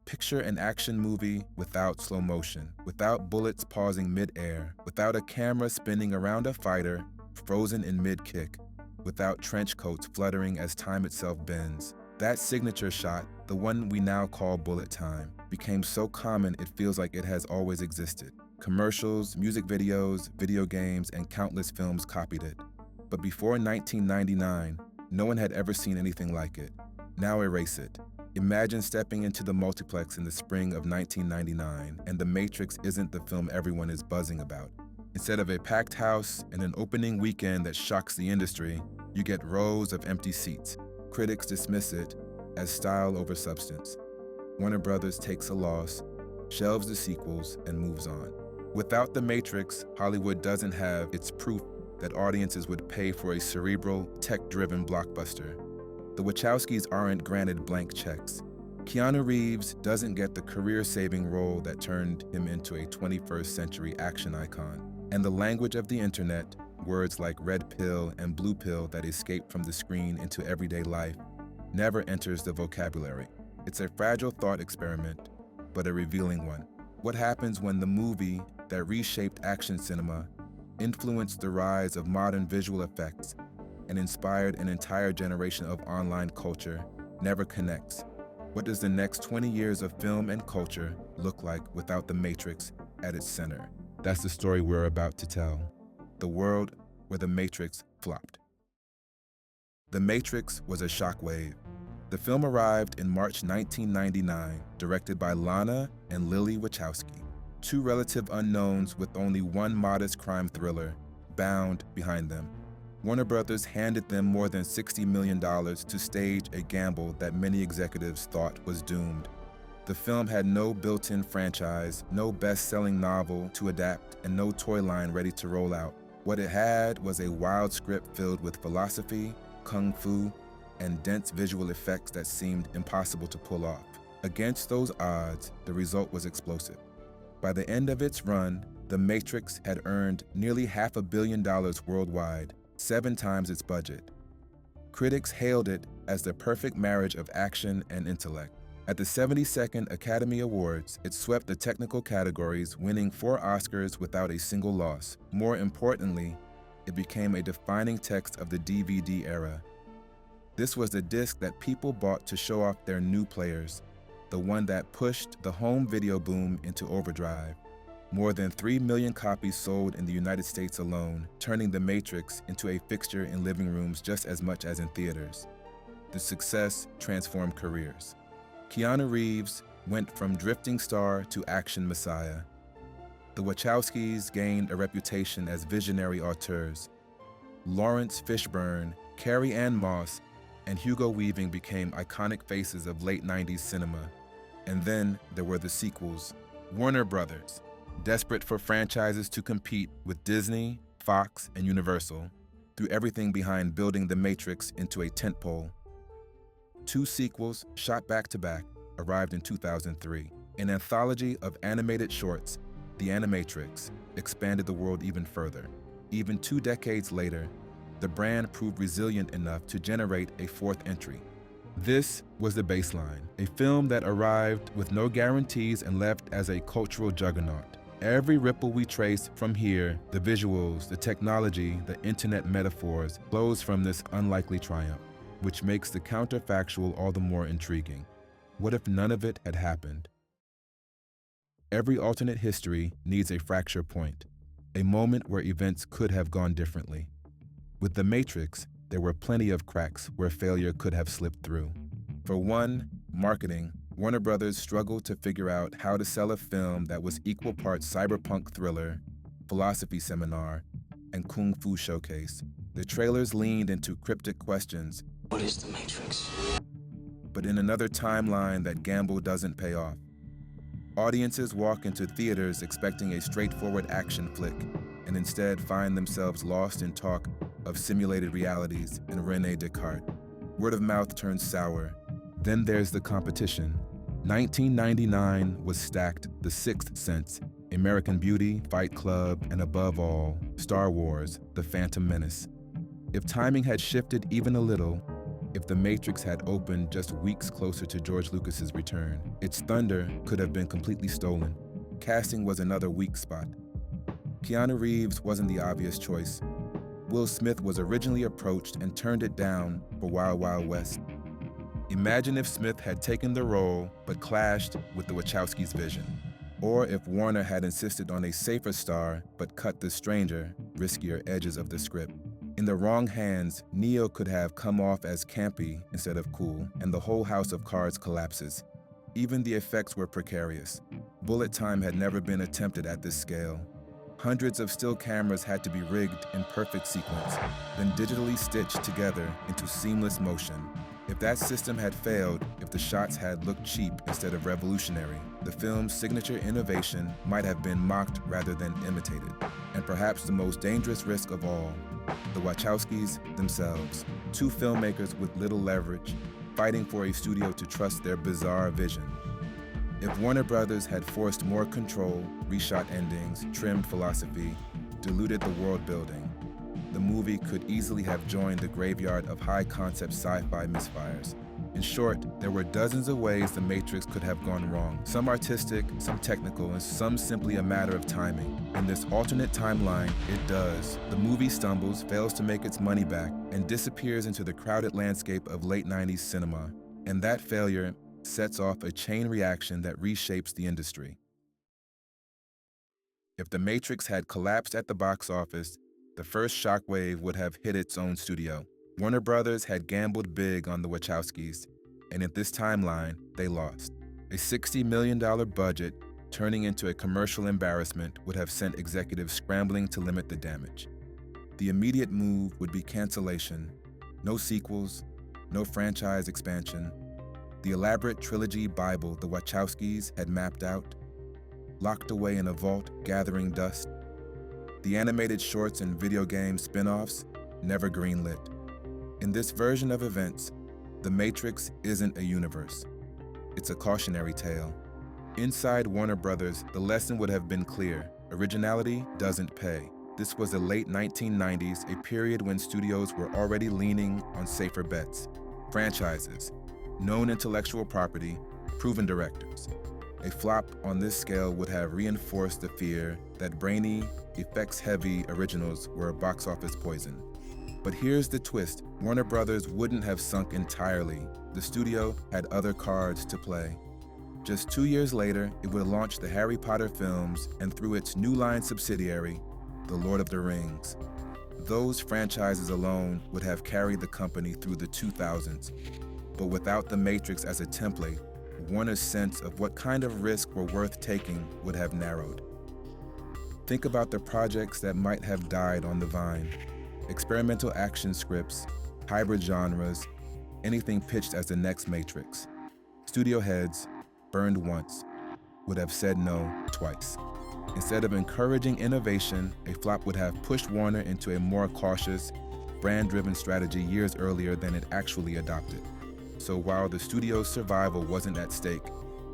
Picture an action movie without slow motion, without bullets pausing mid-air, without a camera spinning around a fighter frozen in mid-kick, without trench coats fluttering as time itself bends. That signature shot, the one we now call bullet time, became so common it feels like it has always existed. Commercials, music videos, video games, and countless films copied it. But before 1999, no one had ever seen anything like it. Now erase it. Imagine stepping into the multiplex in the spring of 1999, and The Matrix isn't the film everyone is buzzing about. Instead of a packed house and an opening weekend that shocks the industry, you get rows of empty seats. Critics dismiss it as style over substance. Warner Brothers takes a loss, shelves the sequels, and moves on. Without The Matrix, Hollywood doesn't have its proof that audiences would pay for a cerebral, tech-driven blockbuster. The Wachowskis aren't granted blank checks. Keanu Reeves doesn't get the career-saving role that turned him into a 21st century action icon. And the language of the internet, words like red pill and blue pill that escape from the screen into everyday life, never enters the vocabulary. It's a fragile thought experiment, but a revealing one. What happens when the movie that reshaped action cinema, influenced the rise of modern visual effects, and inspired an entire generation of online culture, never connects? What does the next 20 years of film and culture look like without The Matrix at its center? That's the story we're about to tell. The world where The Matrix flopped. The Matrix was a shockwave. The film arrived in March 1999, directed by Lana and Lily Wachowski, two relative unknowns with only one modest crime thriller, Bound, behind them. Warner Brothers handed them more than $60 million to stage a gamble that many executives thought was doomed. The film had no built-in franchise, no best-selling novel to adapt, and no toy line ready to roll out. What it had was a wild script filled with philosophy, kung fu, and dense visual effects that seemed impossible to pull off. Against those odds, the result was explosive. By the end of its run, The Matrix had earned nearly $500 million worldwide, 7 times its budget. Critics hailed it as the perfect marriage of action and intellect. At the 72nd Academy Awards, it swept the technical categories, winning 4 Oscars without a single loss. More importantly, it became a defining text of the DVD era. This was the disc that people bought to show off their new players, the one that pushed the home video boom into overdrive. More than 3 million copies sold in the United States alone, turning The Matrix into a fixture in living rooms just as much as in theaters. The success transformed careers. Keanu Reeves went from drifting star to action messiah. The Wachowskis gained a reputation as visionary auteurs. Lawrence Fishburne, Carrie-Anne Moss, and Hugo Weaving became iconic faces of late 90s cinema. And then there were the sequels. Warner Brothers, desperate for franchises to compete with Disney, Fox, and Universal, threw everything behind building The Matrix into a tentpole. 2 sequels, shot back-to-back, arrived in 2003. An anthology of animated shorts, The Animatrix, expanded the world even further. Even 2 decades later, the brand proved resilient enough to generate a 4th entry. This was the baseline, a film that arrived with no guarantees and left as a cultural juggernaut. Every ripple we trace from here, the visuals, the technology, the internet metaphors, flows from this unlikely triumph, which makes the counterfactual all the more intriguing. What if none of it had happened? Every alternate history needs a fracture point, a moment where events could have gone differently. With The Matrix, there were plenty of cracks where failure could have slipped through. For one, marketing. Warner Brothers struggled to figure out how to sell a film that was equal parts cyberpunk thriller, philosophy seminar, and kung fu showcase. The trailers leaned into cryptic questions. What is The Matrix? But in another timeline, that gamble doesn't pay off. Audiences walk into theaters expecting a straightforward action flick, and instead find themselves lost in talk of simulated realities and René Descartes. Word of mouth turns sour. Then there's the competition. 1999 was stacked The Sixth Sense, American Beauty, Fight Club, and above all, Star Wars, The Phantom Menace. If timing had shifted even a little, If The Matrix had opened just weeks closer to George Lucas's return, its thunder could have been completely stolen. Casting was another weak spot. Keanu Reeves wasn't the obvious choice. Will Smith was originally approached and turned it down for Wild Wild West. Imagine if Smith had taken the role but clashed with the Wachowskis' vision. Or if Warner had insisted on a safer star but cut the stranger, riskier edges of the script. In the wrong hands, Neo could have come off as campy instead of cool, and the whole house of cards collapses. Even the effects were precarious. Bullet time had never been attempted at this scale. Hundreds of still cameras had to be rigged in perfect sequence, then digitally stitched together into seamless motion. If that system had failed, if the shots had looked cheap instead of revolutionary, the film's signature innovation might have been mocked rather than imitated. And perhaps the most dangerous risk of all, the Wachowskis themselves, two filmmakers with little leverage, fighting for a studio to trust their bizarre vision. If Warner Brothers had forced more control, reshot endings, trimmed philosophy, diluted the world building, the movie could easily have joined the graveyard of high-concept sci-fi misfires. In short, there were dozens of ways The Matrix could have gone wrong, some artistic, some technical, and some simply a matter of timing. In this alternate timeline, it does. The movie stumbles, fails to make its money back, and disappears into the crowded landscape of late 90s cinema. And that failure sets off a chain reaction that reshapes the industry. If The Matrix had collapsed at the box office, the first shockwave would have hit its own studio. Warner Brothers had gambled big on the Wachowskis, and at this timeline, they lost. A $60 million budget turning into a commercial embarrassment would have sent executives scrambling to limit the damage. The immediate move would be cancellation. No sequels, no franchise expansion. The elaborate trilogy Bible the Wachowskis had mapped out, locked away in a vault gathering dust. The animated shorts and video game spin-offs never greenlit. In this version of events, The Matrix isn't a universe. It's a cautionary tale. Inside Warner Brothers, the lesson would have been clear. Originality doesn't pay. This was the late 1990s, a period when studios were already leaning on safer bets. Franchises, known intellectual property, proven directors. A flop on this scale would have reinforced the fear that brainy, effects-heavy originals were a box office poison. But here's the twist. Warner Brothers wouldn't have sunk entirely. The studio had other cards to play. Just 2 years later, it would launch the Harry Potter films and through its New Line subsidiary, The Lord of the Rings. Those franchises alone would have carried the company through the 2000s. But without The Matrix as a template, Warner's sense of what kind of risks were worth taking would have narrowed. Think about the projects that might have died on the vine. Experimental action scripts, hybrid genres, anything pitched as the next Matrix. Studio heads, burned once, would have said no twice. Instead of encouraging innovation, a flop would have pushed Warner into a more cautious, brand-driven strategy years earlier than it actually adopted. So while the studio's survival wasn't at stake,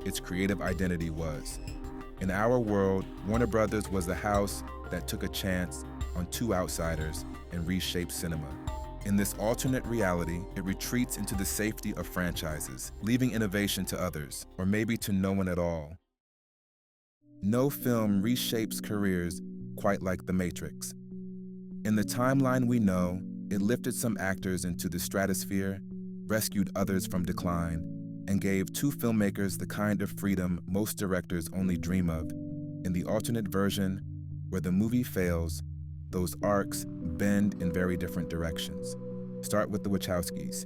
its creative identity was. In our world, Warner Brothers was the house that took a chance on two outsiders and reshaped cinema. In this alternate reality, it retreats into the safety of franchises, leaving innovation to others, or maybe to no one at all. No film reshapes careers quite like The Matrix. In the timeline we know, it lifted some actors into the stratosphere, rescued others from decline, and gave two filmmakers the kind of freedom most directors only dream of. In the alternate version, where the movie fails, those arcs bend in very different directions. Start with the Wachowskis.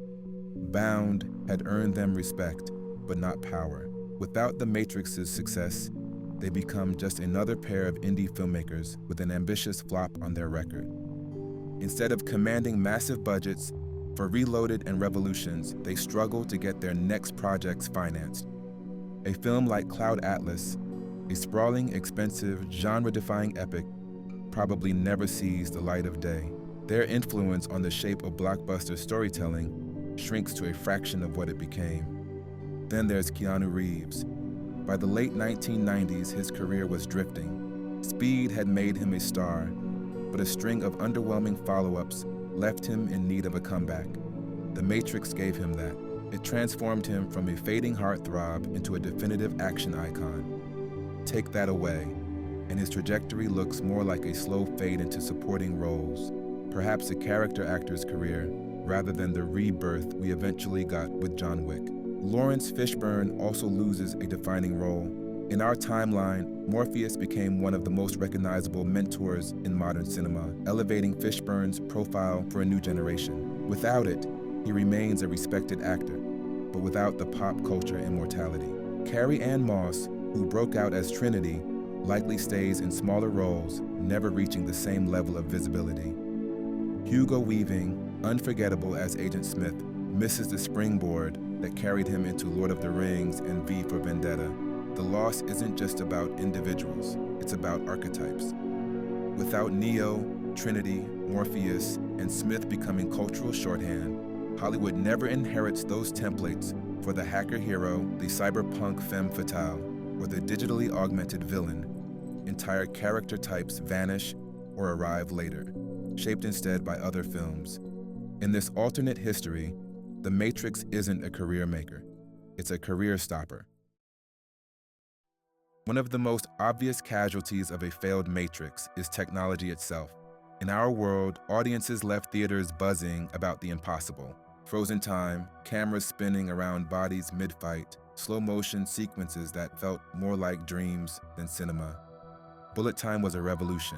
Bound had earned them respect, but not power. Without The Matrix's success, they become just another pair of indie filmmakers with an ambitious flop on their record. Instead of commanding massive budgets for Reloaded and Revolutions, they struggle to get their next projects financed. A film like Cloud Atlas, a sprawling, expensive, genre-defying epic, probably never sees the light of day. Their influence on the shape of blockbuster storytelling shrinks to a fraction of what it became. Then there's Keanu Reeves. By the late 1990s, his career was drifting. Speed had made him a star, but a string of underwhelming follow-ups left him in need of a comeback. The Matrix gave him that. It transformed him from a fading heartthrob into a definitive action icon. Take that away, and his trajectory looks more like a slow fade into supporting roles, perhaps a character actor's career, rather than the rebirth we eventually got with John Wick. Lawrence Fishburne also loses a defining role. In our timeline, Morpheus became one of the most recognizable mentors in modern cinema, elevating Fishburne's profile for a new generation. Without it, he remains a respected actor, but without the pop culture immortality. Carrie-Anne Moss, who broke out as Trinity, likely stays in smaller roles, never reaching the same level of visibility. Hugo Weaving, unforgettable as Agent Smith, misses the springboard that carried him into Lord of the Rings and V for Vendetta. The loss isn't just about individuals, it's about archetypes. Without Neo, Trinity, Morpheus, and Smith becoming cultural shorthand, Hollywood never inherits those templates for the hacker hero, the cyberpunk femme fatale, or the digitally augmented villain. Entire character types vanish or arrive later, shaped instead by other films. In this alternate history, The Matrix isn't a career maker, it's a career stopper. One of the most obvious casualties of a failed Matrix is technology itself. In our world, audiences left theaters buzzing about the impossible. Frozen time, cameras spinning around bodies mid-fight, slow-motion sequences that felt more like dreams than cinema. Bullet time was a revolution,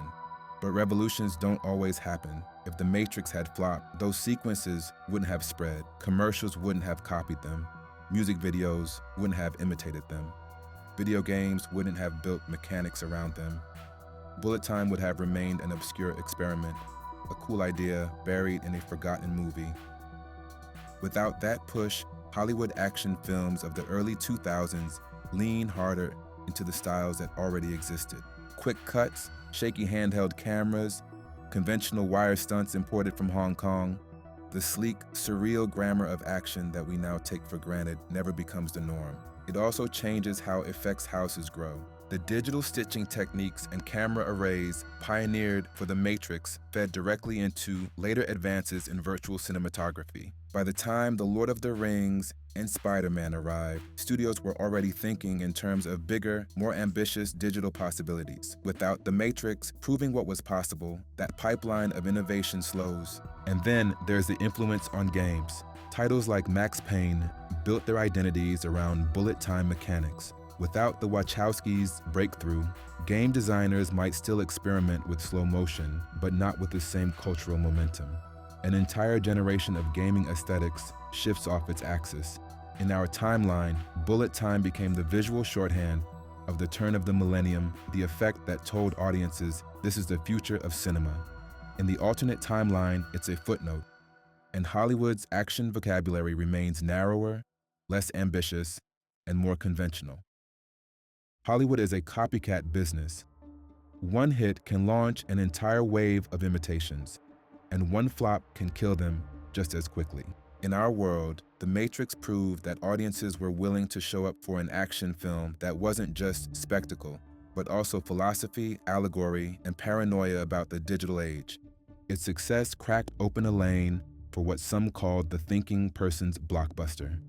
but revolutions don't always happen. If The Matrix had flopped, those sequences wouldn't have spread, commercials wouldn't have copied them, music videos wouldn't have imitated them, video games wouldn't have built mechanics around them. Bullet time would have remained an obscure experiment, a cool idea buried in a forgotten movie. Without that push, Hollywood action films of the early 2000s leaned harder into the styles that already existed. Quick cuts, shaky handheld cameras, conventional wire stunts imported from Hong Kong. The sleek, surreal grammar of action that we now take for granted never becomes the norm. It also changes how effects houses grow. The digital stitching techniques and camera arrays pioneered for The Matrix fed directly into later advances in virtual cinematography. By the time The Lord of the Rings and Spider-Man arrived, studios were already thinking in terms of bigger, more ambitious digital possibilities. Without The Matrix proving what was possible, that pipeline of innovation slows. And then there's the influence on games. Titles like Max Payne built their identities around bullet time mechanics. Without the Wachowskis' breakthrough, game designers might still experiment with slow motion, but not with the same cultural momentum. An entire generation of gaming aesthetics shifts off its axis. In our timeline, bullet time became the visual shorthand of the turn of the millennium, the effect that told audiences this is the future of cinema. In the alternate timeline, it's a footnote, and Hollywood's action vocabulary remains narrower, less ambitious, and more conventional. Hollywood is a copycat business. One hit can launch an entire wave of imitations, and one flop can kill them just as quickly. In our world, The Matrix proved that audiences were willing to show up for an action film that wasn't just spectacle, but also philosophy, allegory, and paranoia about the digital age. Its success cracked open a lane for what some called the thinking person's blockbuster.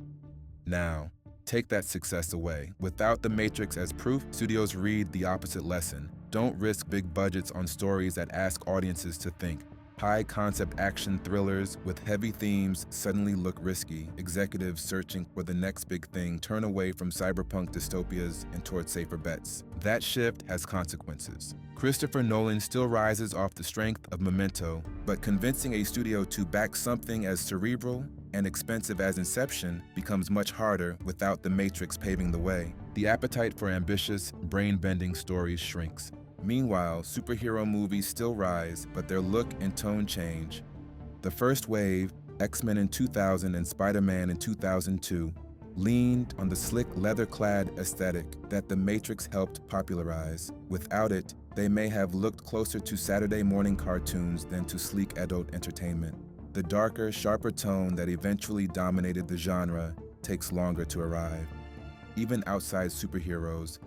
Now, take that success away. Without The Matrix as proof, studios read the opposite lesson. Don't risk big budgets on stories that ask audiences to think. High-concept action thrillers with heavy themes suddenly look risky. Executives searching for the next big thing turn away from cyberpunk dystopias and toward safer bets. That shift has consequences. Christopher Nolan still rises off the strength of Memento, but convincing a studio to back something as cerebral and expensive as Inception becomes much harder without The Matrix paving the way. The appetite for ambitious, brain-bending stories shrinks. Meanwhile, superhero movies still rise, but their look and tone change. The first wave, X-Men in 2000 and Spider-Man in 2002, leaned on the slick leather-clad aesthetic that The Matrix helped popularize. Without it, they may have looked closer to Saturday morning cartoons than to sleek adult entertainment. The darker, sharper tone that eventually dominated the genre takes longer to arrive. Even outside superheroes,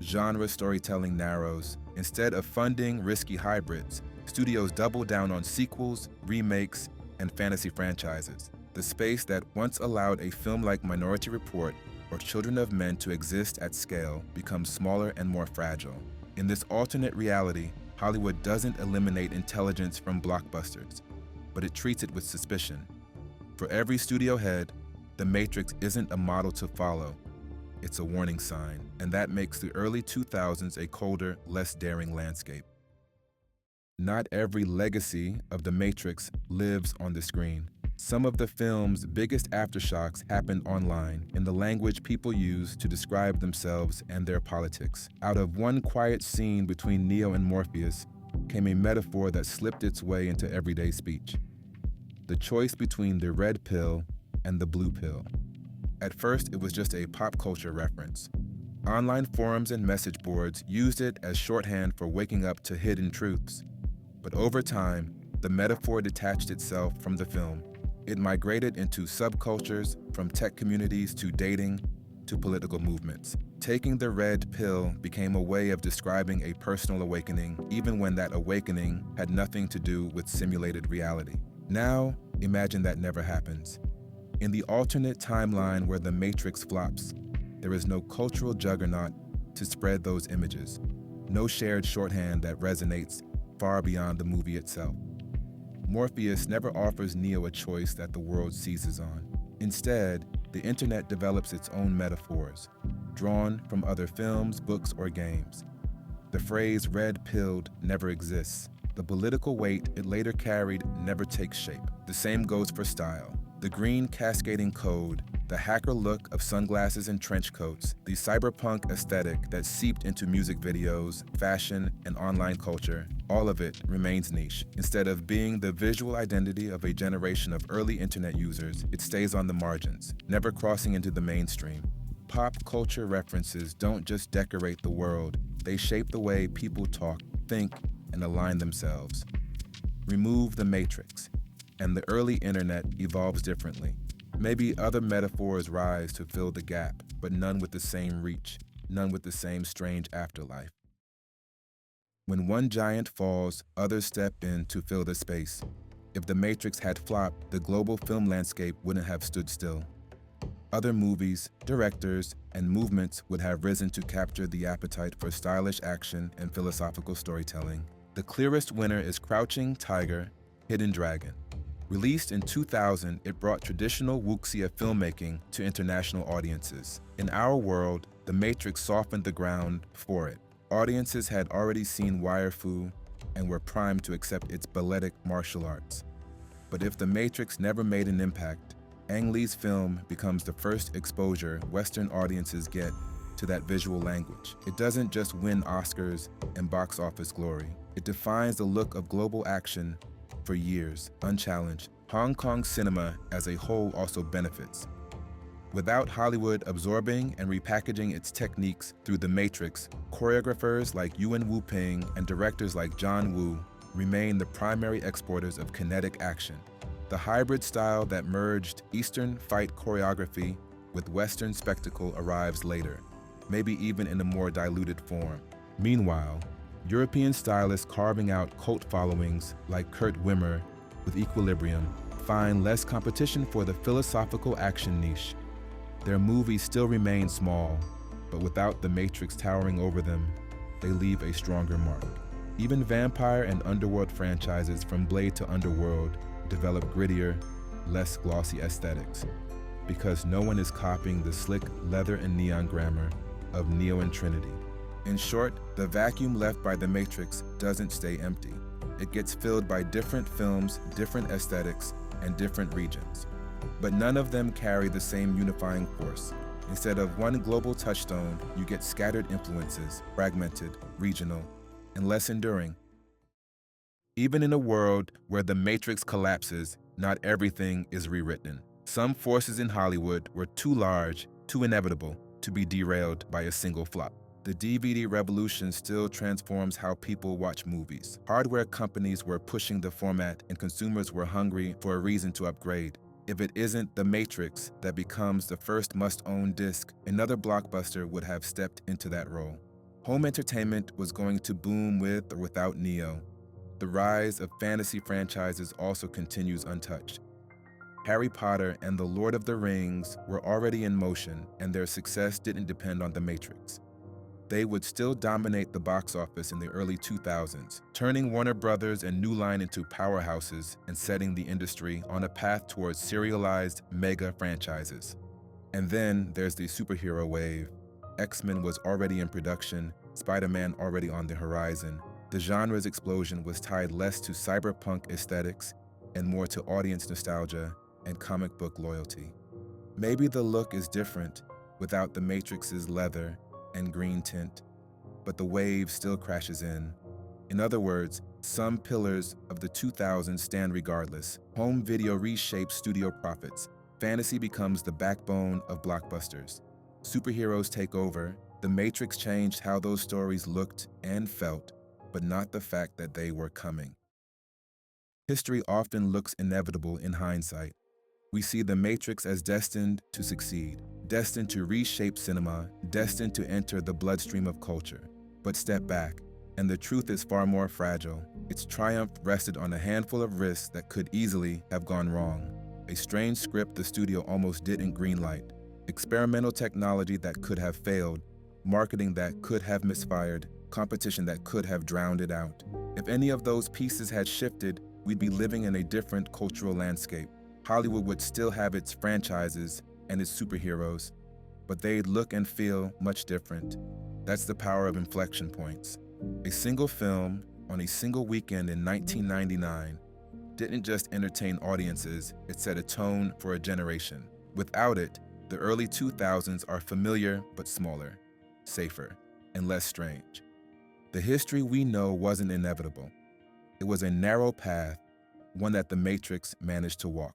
genre storytelling narrows. Instead of funding risky hybrids, studios double down on sequels, remakes, and fantasy franchises. The space that once allowed a film like Minority Report or Children of Men to exist at scale becomes smaller and more fragile. In this alternate reality, Hollywood doesn't eliminate intelligence from blockbusters, but it treats it with suspicion. For every studio head, The Matrix isn't a model to follow, it's a warning sign, and that makes the early 2000s a colder, less daring landscape. Not every legacy of The Matrix lives on the screen. Some of the film's biggest aftershocks happened online, in the language people use to describe themselves and their politics. Out of one quiet scene between Neo and Morpheus came a metaphor that slipped its way into everyday speech. The choice between the red pill and the blue pill. At first, it was just a pop culture reference. Online forums and message boards used it as shorthand for waking up to hidden truths. But over time, the metaphor detached itself from the film. It migrated into subcultures, from tech communities to dating to political movements. Taking the red pill became a way of describing a personal awakening, even when that awakening had nothing to do with simulated reality. Now, imagine that never happens. In the alternate timeline where The Matrix flops, there is no cultural juggernaut to spread those images, no shared shorthand that resonates far beyond the movie itself. Morpheus never offers Neo a choice that the world seizes on. Instead, the internet develops its own metaphors, drawn from other films, books, or games. The phrase red-pilled never exists. The political weight it later carried never takes shape. The same goes for style. The green cascading code, the hacker look of sunglasses and trench coats, the cyberpunk aesthetic that seeped into music videos, fashion, and online culture, all of it remains niche. Instead of being the visual identity of a generation of early internet users, it stays on the margins, never crossing into the mainstream. Pop culture references don't just decorate the world, they shape the way people talk, think, and align themselves. Remove the Matrix, and the early internet evolves differently. Maybe other metaphors rise to fill the gap, but none with the same reach, none with the same strange afterlife. When one giant falls, others step in to fill the space. If The Matrix had flopped, the global film landscape wouldn't have stood still. Other movies, directors, and movements would have risen to capture the appetite for stylish action and philosophical storytelling. The clearest winner is Crouching Tiger, Hidden Dragon. Released in 2000, it brought traditional wuxia filmmaking to international audiences. In our world, The Matrix softened the ground for it. Audiences had already seen wire fu and were primed to accept its balletic martial arts. But if The Matrix never made an impact, Ang Lee's film becomes the first exposure Western audiences get to that visual language. It doesn't just win Oscars and box office glory. It defines the look of global action for years, unchallenged. Hong Kong cinema as a whole also benefits. Without Hollywood absorbing and repackaging its techniques through The Matrix, choreographers like Yuen Wu-ping and directors like John Woo remain the primary exporters of kinetic action. The hybrid style that merged Eastern fight choreography with Western spectacle arrives later, maybe even in a more diluted form. Meanwhile, European stylists carving out cult followings like Kurt Wimmer with Equilibrium find less competition for the philosophical action niche. Their movies still remain small, but without The Matrix towering over them, they leave a stronger mark. Even vampire and underworld franchises from Blade to Underworld develop grittier, less glossy aesthetics, because no one is copying the slick leather and neon glamour of Neo and Trinity. In short, the vacuum left by The Matrix doesn't stay empty. It gets filled by different films, different aesthetics, and different regions. But none of them carry the same unifying force. Instead of one global touchstone, you get scattered influences, fragmented, regional, and less enduring. Even in a world where The Matrix collapses, not everything is rewritten. Some forces in Hollywood were too large, too inevitable, to be derailed by a single flop. The DVD revolution still transforms how people watch movies. Hardware companies were pushing the format, and consumers were hungry for a reason to upgrade. If it isn't The Matrix that becomes the first must-own disc, another blockbuster would have stepped into that role. Home entertainment was going to boom with or without Neo. The rise of fantasy franchises also continues untouched. Harry Potter and The Lord of the Rings were already in motion, and their success didn't depend on The Matrix. They would still dominate the box office in the early 2000s, turning Warner Brothers and New Line into powerhouses and setting the industry on a path towards serialized mega franchises. And then there's the superhero wave. X-Men was already in production, Spider-Man already on the horizon. The genre's explosion was tied less to cyberpunk aesthetics and more to audience nostalgia and comic book loyalty. Maybe the look is different without the Matrix's leather and green tint, but the wave still crashes in. In other words, some pillars of the 2000s stand regardless. Home video reshapes studio profits. Fantasy becomes the backbone of blockbusters. Superheroes take over. The Matrix changed how those stories looked and felt, but not the fact that they were coming. History often looks inevitable in hindsight. We see The Matrix as destined to succeed, destined to reshape cinema, destined to enter the bloodstream of culture. But step back, and the truth is far more fragile. Its triumph rested on a handful of risks that could easily have gone wrong. A strange script the studio almost didn't greenlight, experimental technology that could have failed, marketing that could have misfired, competition that could have drowned it out. If any of those pieces had shifted, we'd be living in a different cultural landscape. Hollywood would still have its franchises and its superheroes, but they'd look and feel much different. That's the power of inflection points. A single film on a single weekend in 1999 didn't just entertain audiences, it set a tone for a generation. Without it, the early 2000s are familiar but smaller, safer, and less strange. The history we know wasn't inevitable. It was a narrow path, one that The Matrix managed to walk.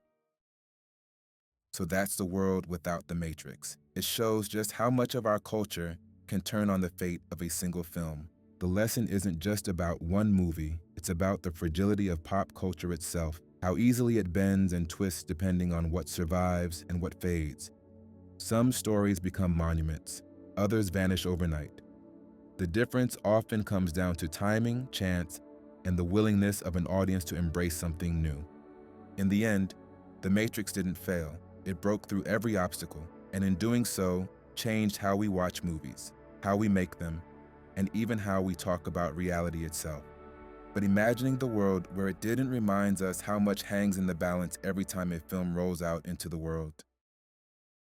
So that's the world without The Matrix. It shows just how much of our culture can turn on the fate of a single film. The lesson isn't just about one movie, it's about the fragility of pop culture itself, how easily it bends and twists depending on what survives and what fades. Some stories become monuments, others vanish overnight. The difference often comes down to timing, chance, and the willingness of an audience to embrace something new. In the end, The Matrix didn't fail. It broke through every obstacle, and in doing so, changed how we watch movies, how we make them, and even how we talk about reality itself. But imagining the world where it didn't reminds us how much hangs in the balance every time a film rolls out into the world.